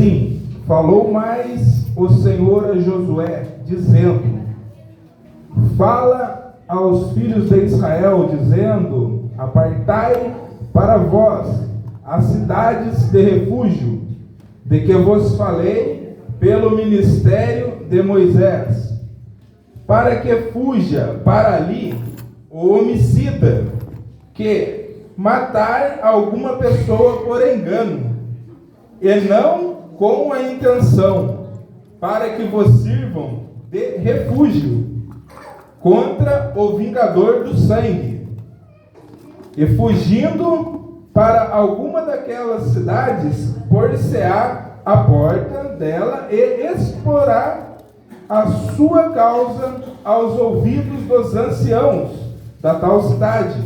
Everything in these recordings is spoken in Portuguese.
assim, falou mais o Senhor a Josué, dizendo: fala aos filhos de Israel, dizendo: apartai para vós as cidades de refúgio, de que vos falei pelo ministério de Moisés, para que fuja para ali o homicida, que matar alguma pessoa por engano, e não com a intenção, para que vos sirvam de refúgio contra o vingador do sangue. E fugindo para alguma daquelas cidades, por-se-á a porta dela e exporá a sua causa aos ouvidos dos anciãos da tal cidade.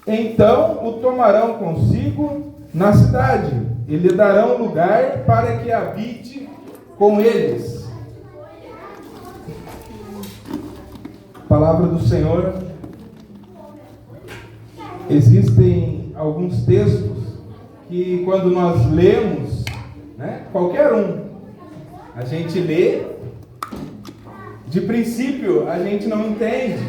Então o tomarão consigo na cidade e lhe darão lugar para que habite com eles. Palavra do Senhor. Existem alguns textos que, quando nós lemos, qualquer um, a gente lê, de princípio a gente não entende,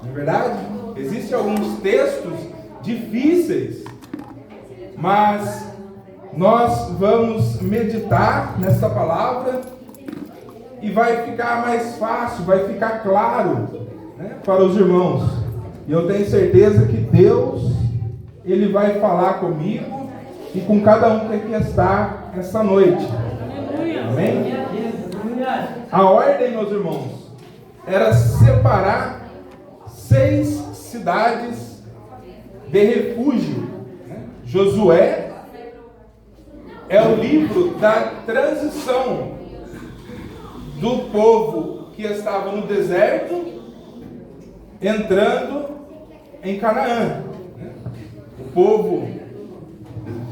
não é verdade? Existem alguns textos difíceis, mas nós vamos meditar nessa palavra e vai ficar mais fácil, vai ficar claro, para os irmãos. E eu tenho certeza que Deus, Ele vai falar comigo e com cada um que aqui está essa noite. Amém? A ordem, meus irmãos, era separar 6 cidades de refúgio. Josué é o livro da transição do povo que estava no deserto, entrando em Canaã. O povo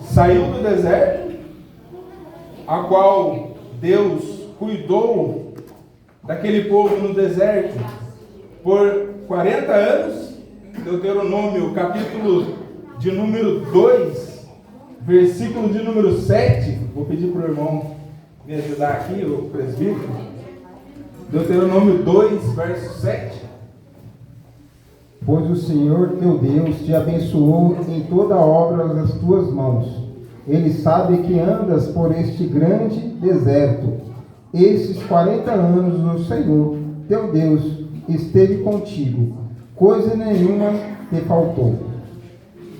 saiu do deserto, a qual Deus cuidou daquele povo no deserto por 40 anos. Deuteronômio, capítulo de número 2, versículo de número 7. Vou pedir para o irmão me ajudar aqui, o presbítero. Deuteronômio 2, verso 7. Pois o Senhor teu Deus te abençoou em toda a obra das tuas mãos. Ele sabe que andas por este grande deserto. Esses 40 anos o Senhor teu Deus esteve contigo. Coisa nenhuma te faltou.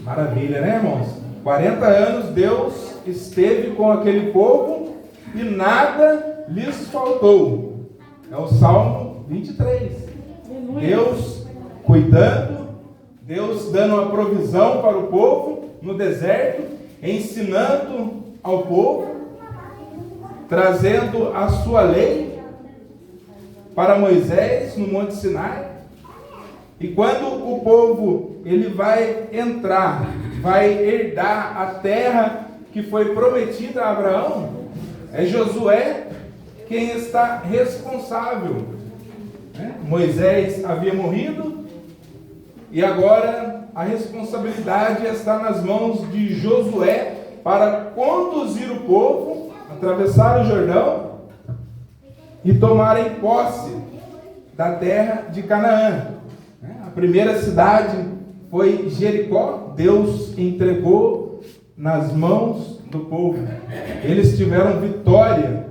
Maravilha, né, irmãos? 40 anos Deus esteve com aquele povo e nada lhes faltou. É o Salmo 23. Deus cuidando, Deus dando uma provisão para o povo no deserto, ensinando ao povo, trazendo a sua lei para Moisés no Monte Sinai. E quando o povo ele vai entrar, vai herdar a terra que foi prometida a Abraão, é Josué quem está responsável. Moisés havia morrido, e agora a responsabilidade está nas mãos de Josué para conduzir o povo, atravessar o Jordão e tomarem posse da terra de Canaã. A primeira cidade foi Jericó. Deus entregou nas mãos do povo. Eles tiveram vitória,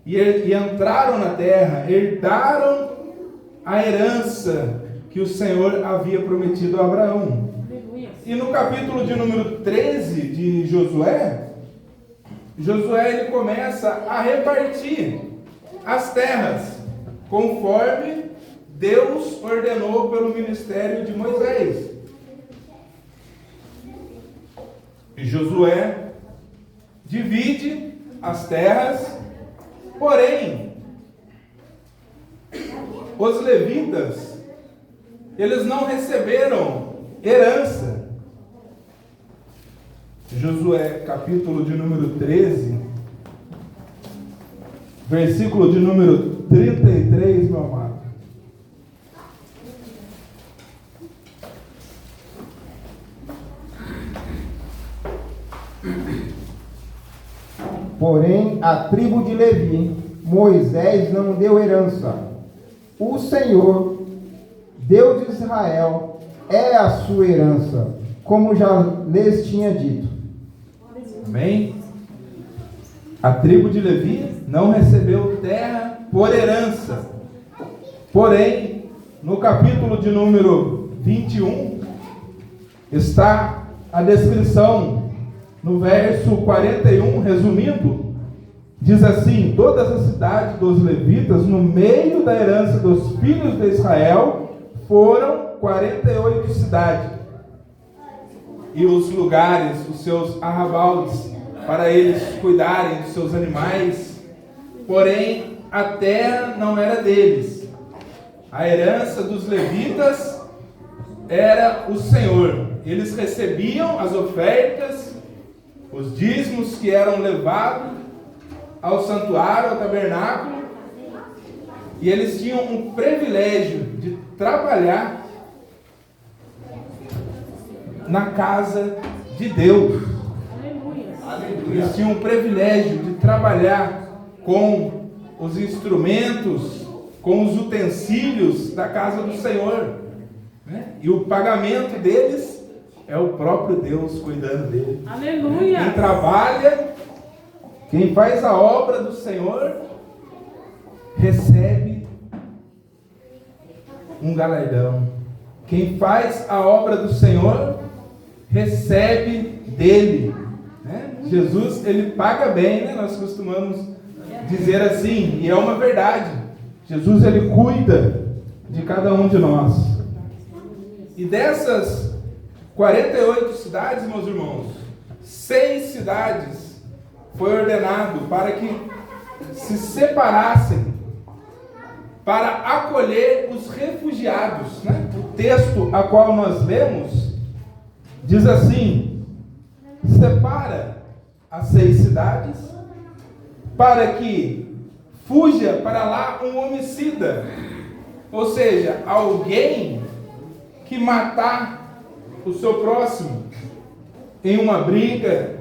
e entraram na terra, herdaram a herança que o Senhor havia prometido a Abraão. E no capítulo de número 13 de Josué, ele começa a repartir as terras, conforme Deus ordenou pelo ministério de Moisés. E Josué divide as terras, porém, os levitas, eles não receberam herança. Josué, capítulo de número 13, versículo de número 33, meu amado. Porém, a tribo de Levi, Moisés não deu herança. O Senhor, Deus de Israel, é a sua herança, como já lhes tinha dito. Amém? A tribo de Levi não recebeu terra por herança. Porém, no capítulo de número 21, está a descrição, no verso 41, resumindo, diz assim: todas as cidades dos levitas, no meio da herança dos filhos de Israel, foram 48 cidades. E os lugares, os seus arrabaldes, para eles cuidarem dos seus animais. Porém, a terra não era deles. A herança dos levitas era o Senhor. Eles recebiam as ofertas, os dízimos que eram levados ao santuário, ao tabernáculo, e eles tinham um privilégio de trabalhar na casa de Deus. Eles tinham o privilégio de trabalhar com os instrumentos, com os utensílios da casa do Senhor, né? E o pagamento deles é o próprio Deus cuidando dele. Aleluia! Quem trabalha, quem faz a obra do Senhor, recebe um galardão. Quem faz a obra do Senhor, recebe dele, né? Jesus, ele paga bem, né? Nós costumamos dizer assim, e é uma verdade. Jesus, ele cuida de cada um de nós. E dessas 48 cidades, meus irmãos, 6 cidades foi ordenado para que se separassem para acolher os refugiados, né? O texto a qual nós lemos diz assim: separa as 6 cidades para que fuja para lá um homicida, ou seja, alguém que matar o seu próximo em uma briga,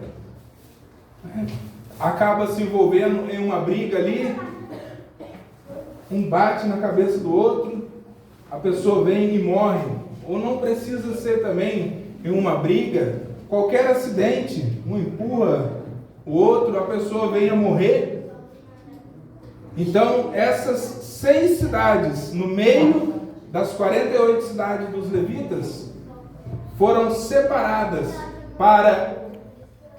acaba se envolvendo em uma briga ali, um bate na cabeça do outro, a pessoa vem e morre. Ou não precisa ser também em uma briga, qualquer acidente, um empurra o outro, a pessoa vem a morrer. Então, essas 6 cidades, no meio das 48 cidades dos levitas, foram separadas para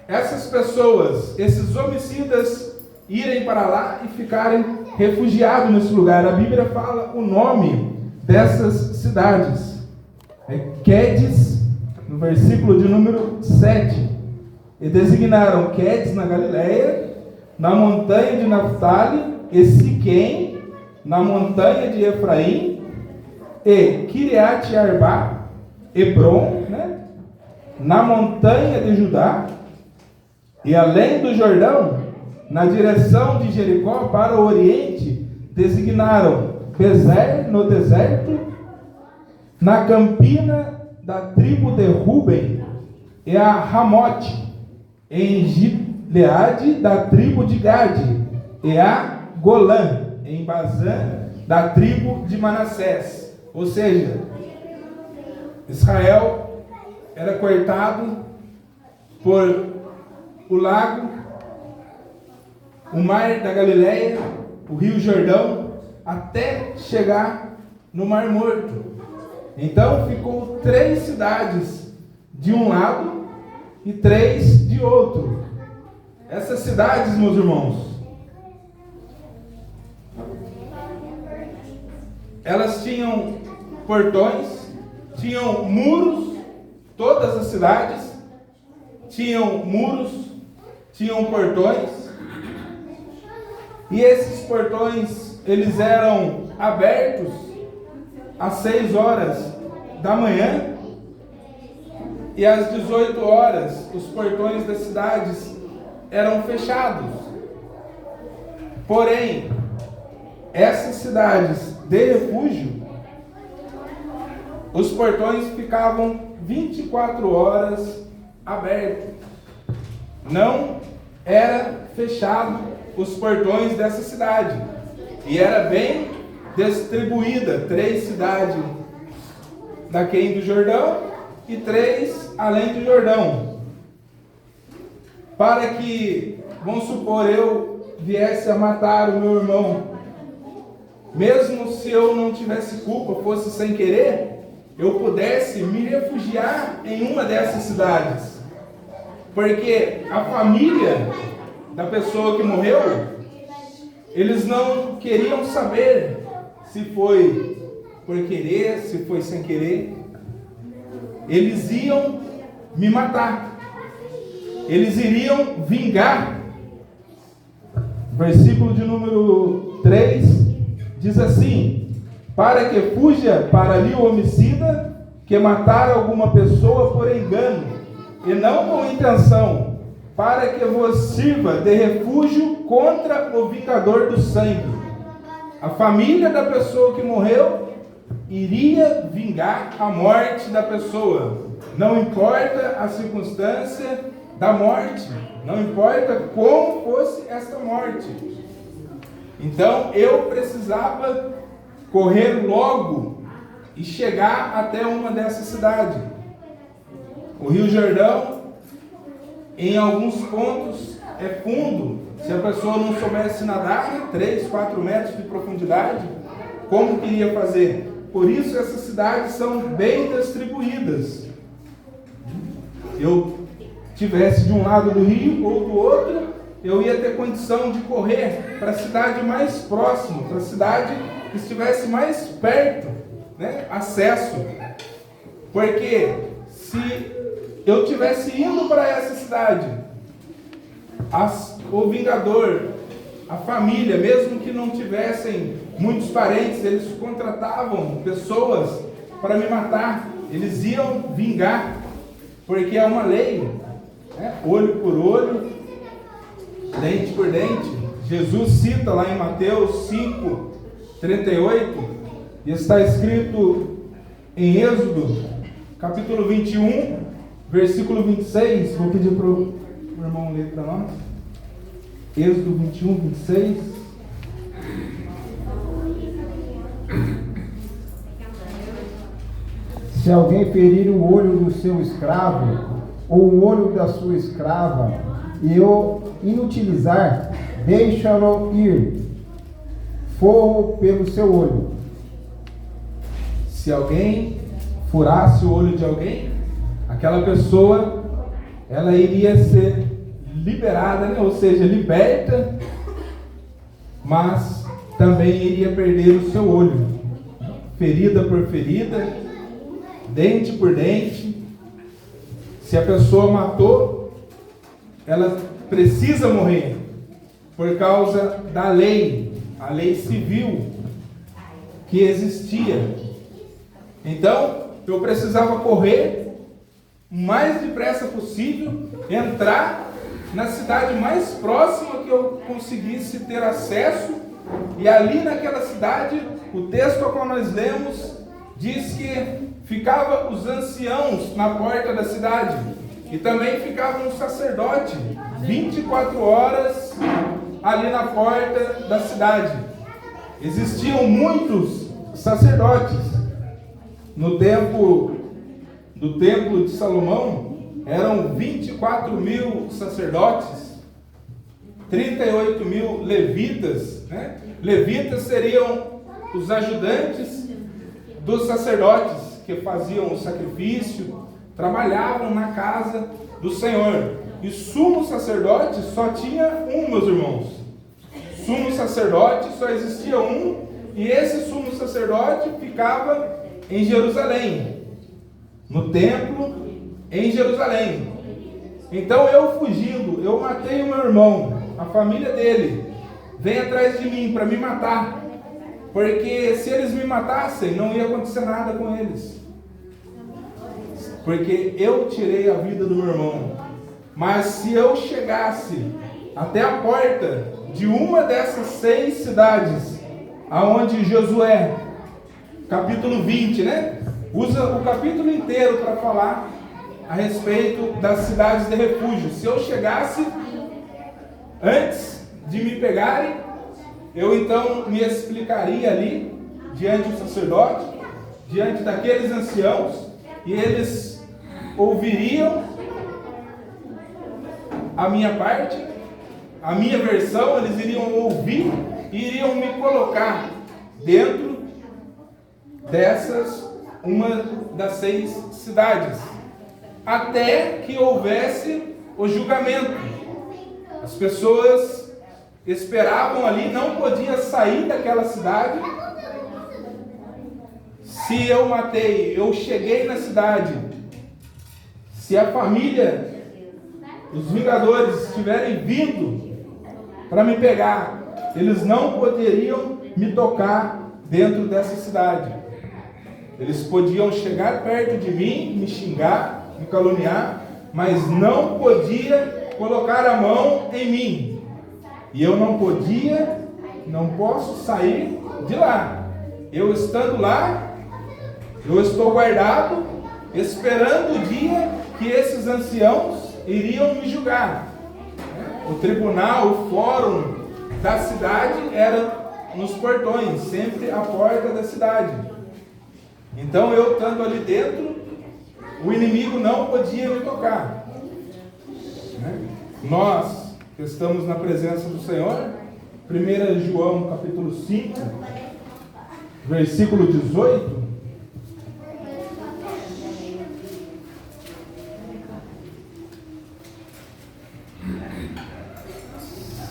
essas pessoas, esses homicidas, irem para lá e ficarem refugiados nesse lugar. A Bíblia fala o nome dessas cidades. É Quedes, no versículo de número 7. E designaram Quedes na Galileia, na montanha de Naftali, e Siquém, na montanha de Efraim, e Kiriat Arba, Hebron, né? Na montanha de Judá, e além do Jordão, na direção de Jericó para o oriente, designaram Bezer no deserto, na campina da tribo de Ruben, e a Ramote, em Gileade da tribo de Gade, e a Golã, em Bazã da tribo de Manassés. Ou seja, Israel era cortado por o lago, o mar da Galileia, o rio Jordão, até chegar no Mar Morto. Então ficou 3 cidades de um lado e 3 de outro. Essas cidades, meus irmãos, elas tinham portões, tinham muros, todas as cidades tinham muros, tinham portões, e esses portões, eles eram abertos às 6 horas da manhã, e às 18 horas os portões das cidades eram fechados. Porém, essas cidades de refúgio, os portões ficavam 24 horas abertos. Não era fechado os portões dessa cidade. E era bem distribuída, 3 cidades daquém do Jordão e 3 além do Jordão. Para que, vamos supor, eu viesse a matar o meu irmão, mesmo se eu não tivesse culpa, fosse sem querer, eu pudesse me refugiar em uma dessas cidades. Porque a família da pessoa que morreu, eles não queriam saber se foi por querer, se foi sem querer. Eles iam me matar. Eles iriam vingar. Versículo de número 3 diz assim: para que fuja para ali o homicida que matar alguma pessoa por engano e não com intenção, para que vos sirva de refúgio contra o vingador do sangue. A família da pessoa que morreu iria vingar a morte da pessoa. Não importa a circunstância da morte, não importa como fosse esta morte. Então eu precisava correr logo e chegar até uma dessas cidades. O Rio Jordão, em alguns pontos, é fundo. Se a pessoa não soubesse nadar, 3, 4 metros de profundidade, como queria fazer? Por isso essas cidades são bem distribuídas. Se eu estivesse de um lado do rio ou do outro, eu ia ter condição de correr para a cidade mais próxima, para a cidade que estivesse mais perto, né? Acesso. Porque se eu estivesse indo para essa cidade, o vingador, a família, mesmo que não tivessem muitos parentes, eles contratavam pessoas para me matar. Eles iam vingar, porque é uma lei, né? Olho por olho, dente por dente. Jesus cita lá em Mateus 5:38, e está escrito em Êxodo, capítulo 21, versículo 26. Vou pedir para o irmão ler para nós. Êxodo 21, 26. Se alguém ferir o olho do seu escravo, ou o olho da sua escrava, e o inutilizar, deixa-lo ir, forro pelo seu olho. Se alguém furasse o olho de alguém, aquela pessoa, ela iria ser liberada, né? Ou seja, liberta, mas também iria perder o seu olho, ferida por ferida, dente por dente. Se a pessoa matou, ela precisa morrer por causa da lei, a lei civil que existia. Então, eu precisava correr o mais depressa possível, entrar na cidade mais próxima que eu conseguisse ter acesso, e ali naquela cidade, o texto ao qual nós lemos diz que ficavam os anciãos na porta da cidade, e também ficava um sacerdote 24 horas ali na porta da cidade. Existiam muitos sacerdotes. No tempo do templo de Salomão, eram 24 mil sacerdotes, 38 mil levitas, né? Levitas seriam os ajudantes dos sacerdotes que faziam o sacrifício, trabalhavam na casa do Senhor. E sumo sacerdote só tinha um, meus irmãos. Sumo sacerdote só existia um, e esse sumo sacerdote ficava em Jerusalém, no templo em Jerusalém. Então eu fugindo, eu matei o meu irmão, a família dele vem atrás de mim para me matar, porque se eles me matassem, não ia acontecer nada com eles, porque eu tirei a vida do meu irmão. Mas se eu chegasse até a porta de uma dessas 6 cidades, aonde Josué, capítulo 20, né? Usa o capítulo inteiro para falar a respeito das cidades de refúgio. Se eu chegasse Antes de me pegarem, eu então me explicaria ali, diante do sacerdote, diante daqueles anciãos, e eles ouviriam a minha parte, a minha versão, eles iriam ouvir e iriam me colocar dentro dessas, uma das 6 cidades, até que houvesse o julgamento. As pessoas esperavam ali, não podia sair daquela cidade. Se eu matei, eu cheguei na cidade, se a família, os vingadores estiverem vindo para me pegar, eles não poderiam me tocar dentro dessa cidade. Eles podiam chegar perto de mim, me xingar, me caluniar, mas não podia colocar a mão em mim. E eu não posso sair de lá. Eu estando lá, eu estou guardado, esperando o dia que esses anciãos iriam me julgar. O tribunal, o fórum da cidade era nos portões, sempre a porta da cidade. Então eu estando ali dentro, o inimigo não podia me tocar. Nós que estamos na presença do Senhor, 1 João capítulo 5, versículo 18,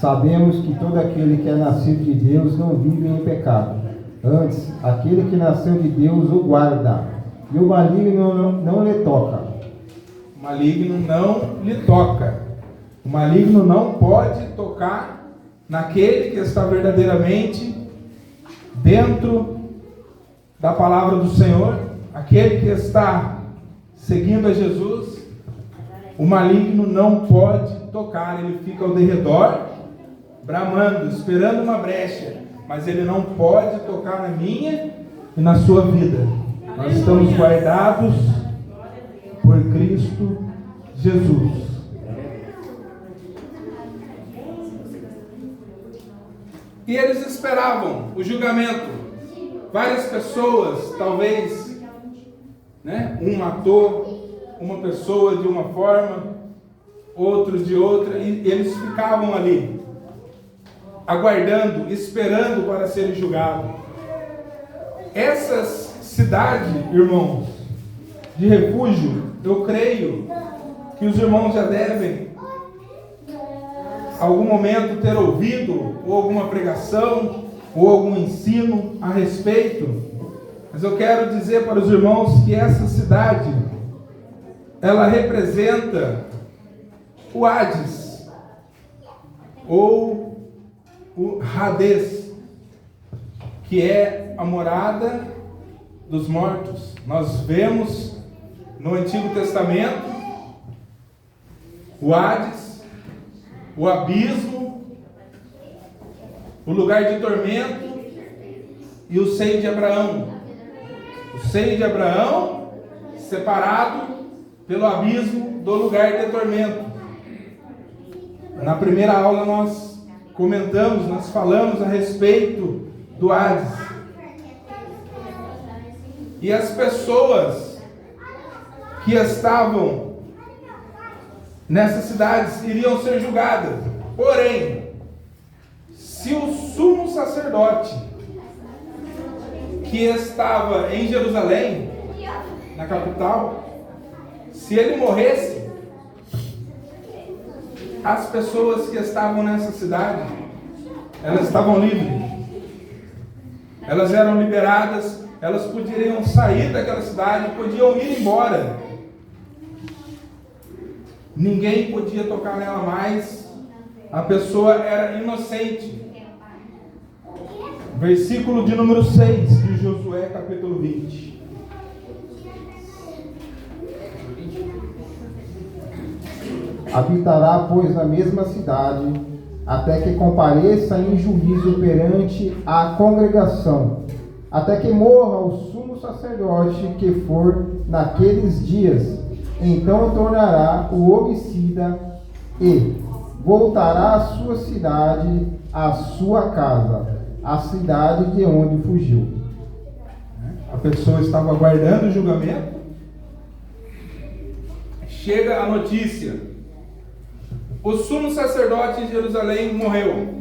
sabemos que todo aquele que é nascido de Deus não vive em pecado. Antes, aquele que nasceu de Deus o guarda, e o maligno não lhe toca. O maligno não lhe toca. O maligno não pode tocar naquele que está verdadeiramente dentro da palavra do Senhor, aquele que está seguindo a Jesus. O maligno não pode tocar, ele fica ao derredor, bramando, esperando uma brecha, mas ele não pode tocar na minha e na sua vida. Nós estamos guardados por Cristo Jesus. E eles esperavam o julgamento. Várias pessoas, talvez, um matou uma pessoa de uma forma, outros de outra, e eles ficavam ali, aguardando, esperando para serem julgados. Essas cidades, irmãos, de refúgio, eu creio que os irmãos já devem, algum momento, ter ouvido ou alguma pregação ou algum ensino a respeito. Mas eu quero dizer para os irmãos que essa cidade, ela representa o Hades ou o Hades, que é a morada dos mortos. Nós vemos no Antigo Testamento o Hades, o abismo, o lugar de tormento e o seio de Abraão. O seio de Abraão separado pelo abismo do lugar de tormento. Na primeira aula nós comentamos, nós falamos a respeito do Hades. E as pessoas que estavam nessas cidades iriam ser julgadas. Porém, se o sumo sacerdote que estava em Jerusalém, na capital, se ele morresse, as pessoas que estavam nessa cidade, elas estavam livres. Elas eram liberadas, elas poderiam sair daquela cidade, podiam ir embora. Ninguém podia tocar nela mais. A pessoa era inocente. Versículo de número 6 de Josué, capítulo 20. Habitará, pois, na mesma cidade, até que compareça em juízo perante a congregação, até que morra o sumo sacerdote que for naqueles dias. Então tornará o homicida e voltará à sua cidade, à sua casa, à cidade de onde fugiu. A pessoa estava aguardando o julgamento. Chega a notícia: o sumo sacerdote em Jerusalém morreu.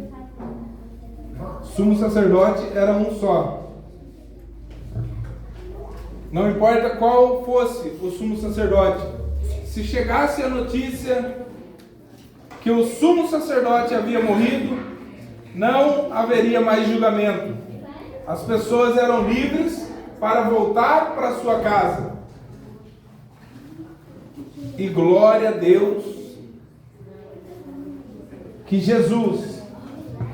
O sumo sacerdote era um só. Não importa qual fosse o sumo sacerdote, se chegasse a notícia que o sumo sacerdote havia morrido, não haveria mais julgamento. As pessoas eram livres para voltar para sua casa. E glória a Deus que Jesus,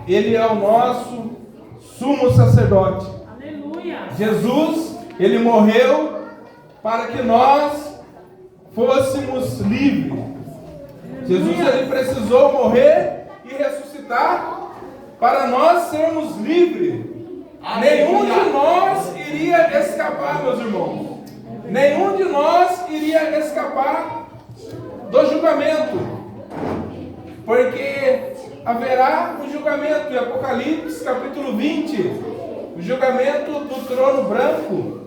Ele é o nosso sumo sacerdote. Aleluia. Jesus, Ele morreu para que nós fôssemos livres. Jesus, Ele precisou morrer e ressuscitar para nós sermos livres. Nenhum de nós iria escapar, meus irmãos. Nenhum de nós iria escapar do julgamento. Porque haverá um julgamento em Apocalipse capítulo 20. O julgamento do trono branco.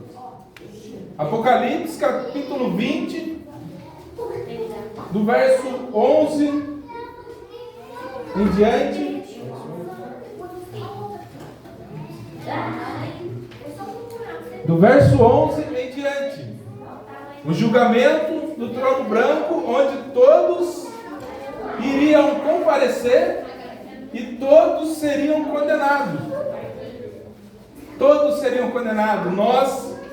Apocalipse capítulo 20, do verso 11 em diante. Do verso 11 em diante. O julgamento do trono branco, onde todos iriam comparecer e todos seriam condenados. Todos seriam condenados.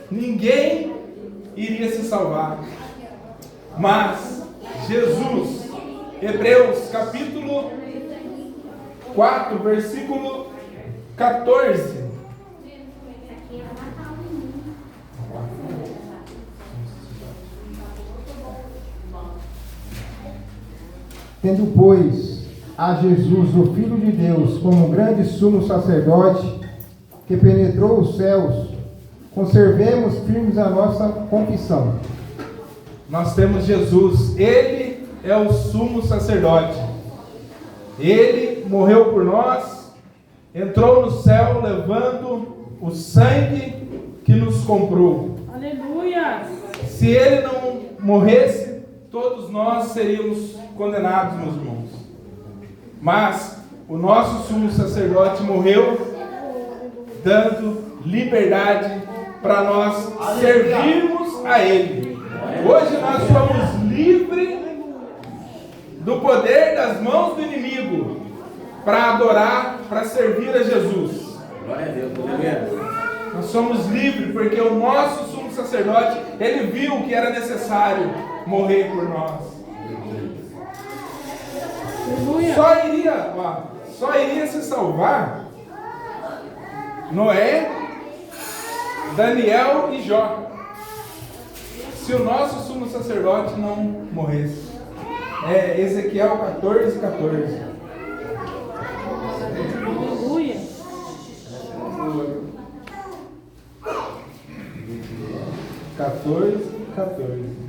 Ninguém iria se salvar. Mas Jesus, Hebreus capítulo 4, versículo 14. Tendo, pois, a Jesus, o Filho de Deus, como grande sumo sacerdote, que penetrou os céus, conservemos firmes a nossa confissão. Nós temos Jesus, Ele é o sumo sacerdote. Ele morreu por nós, entrou no céu levando o sangue que nos comprou. Aleluia. Se Ele não morresse, todos nós seríamos condenados, meus irmãos. Mas o nosso sumo sacerdote morreu, dando liberdade para nós servirmos a Ele. Hoje nós somos livres do poder das mãos do inimigo para adorar, para servir a Jesus. Glória a Deus. Nós somos livres porque o nosso sumo sacerdote, ele viu que era necessário morrer por nós. Só iria se salvar Noé, Daniel e Jó, se o nosso sumo sacerdote não morresse. É Ezequiel 14, 14. Aleluia. 14, 14.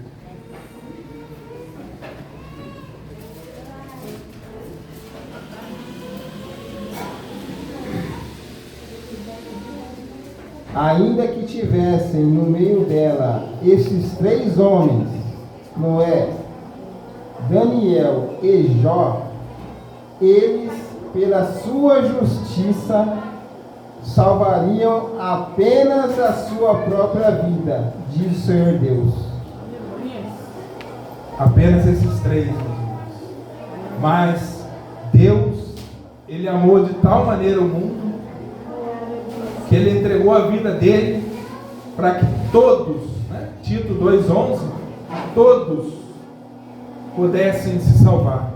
Ainda que tivessem no meio dela esses três homens, Noé, Daniel e Jó, eles, pela sua justiça, salvariam apenas a sua própria vida, diz o Senhor Deus. Apenas esses três, meus irmãos. Mas Deus, Ele amou de tal maneira o mundo, que Ele entregou a vida dele para que todos, Tito 2,11, todos pudessem se salvar.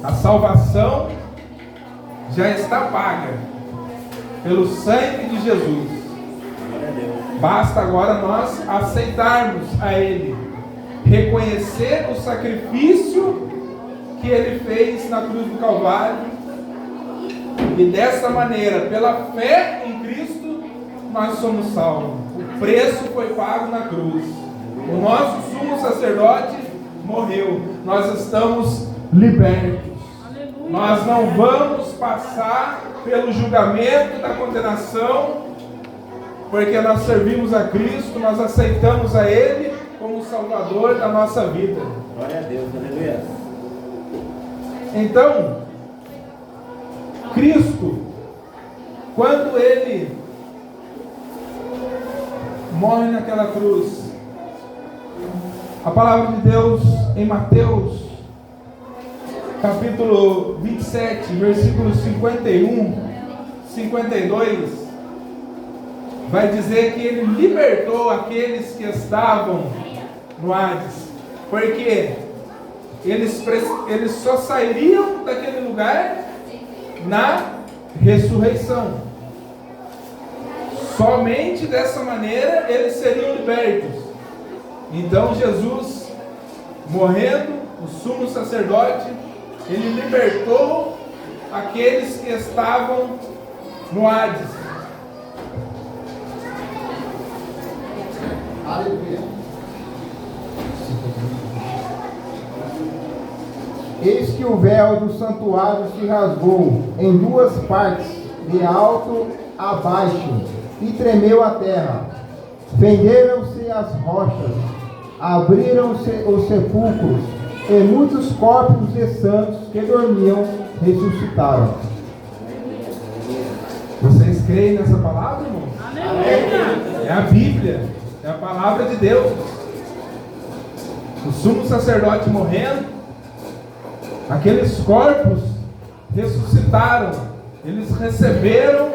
A salvação já está paga pelo sangue de Jesus. Basta agora nós aceitarmos a Ele, reconhecer o sacrifício que Ele fez na cruz do Calvário, e dessa maneira, pela fé em Cristo, nós somos salvos. O preço foi pago na cruz. O nosso sumo sacerdote morreu. Nós estamos libertos. Nós não vamos passar pelo julgamento da condenação, porque nós servimos a Cristo, nós aceitamos a Ele como o Salvador da nossa vida. Glória a Deus, aleluia. Então, Cristo, quando Ele morre naquela cruz, a palavra de Deus em Mateus, capítulo 27, versículos 51, 52, vai dizer que Ele libertou aqueles que estavam no Hades, porque eles só sairiam daquele lugar na ressurreição. Somente dessa maneira eles seriam libertos. Então Jesus, morrendo, o sumo sacerdote, ele libertou aqueles que estavam no Hades. Aleluia. Eis que o véu do santuário se rasgou em duas partes, de alto a baixo, e tremeu a terra. Fenderam-se as rochas, abriram-se os sepulcros, e muitos corpos de santos que dormiam ressuscitaram. Vocês creem nessa palavra, irmãos? Aleluia. É a Bíblia, é a palavra de Deus. O sumo sacerdote morrendo, aqueles corpos ressuscitaram, eles receberam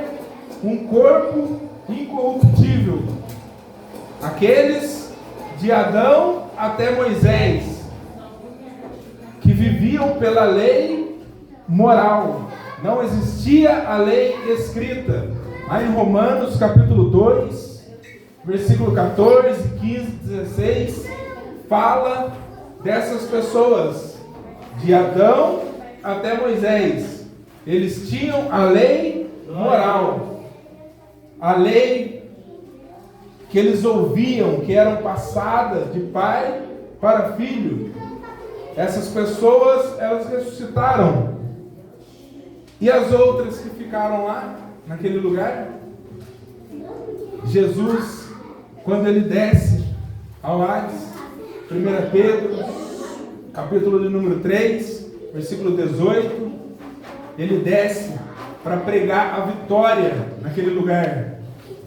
um corpo incorruptível. Aqueles de Adão até Moisés, que viviam pela lei moral, não existia a lei escrita. Lá em Romanos capítulo 2, versículo 14, 15, 16, fala dessas pessoas, de Adão até Moisés. Eles tinham a lei moral, a lei que eles ouviam, que eram passada de pai para filho. Essas pessoas, elas ressuscitaram. E as outras que ficaram lá, naquele lugar? Jesus, quando ele desce ao Hades, 1 Pedro, capítulo de número 3, versículo 18, ele desce para pregar a vitória naquele lugar.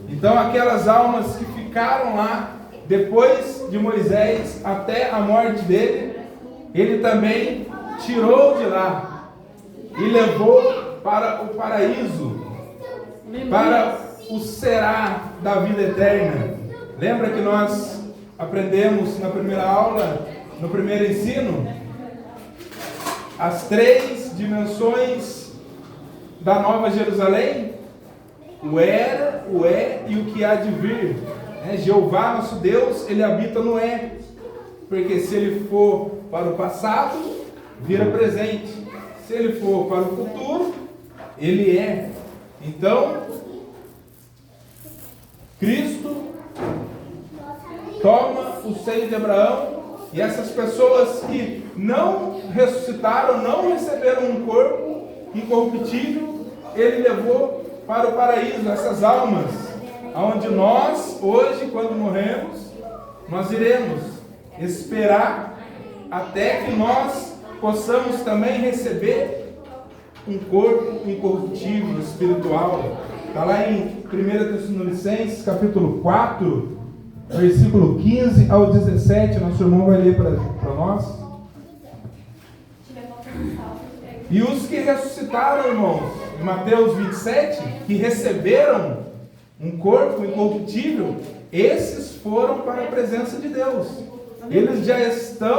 Então aquelas almas que ficaram lá, depois de Moisés até a morte dele, ele também tirou de lá e levou para o paraíso, para o será da vida eterna. Lembra que nós aprendemos na primeira aula, no primeiro ensino, as 3 dimensões da Nova Jerusalém? O era, o é e o que há de vir. Jeová, nosso Deus, ele habita no é, porque se ele for para o passado, vira presente. Se ele for para o futuro, ele é. Então, Cristo toma o seio de Abraão, e essas pessoas que não ressuscitaram, não receberam um corpo incorruptível, ele levou para o paraíso, essas almas, aonde nós, hoje, quando morremos, nós iremos esperar até que nós possamos também receber um corpo incorruptível, espiritual. Está lá em 1 Tessalonicenses, capítulo 4, versículo 15 ao 17, nosso irmão vai ler para nós. E os que ressuscitaram, irmãos, em Mateus 27, que receberam um corpo incorruptível, esses foram para a presença de Deus. Eles já estão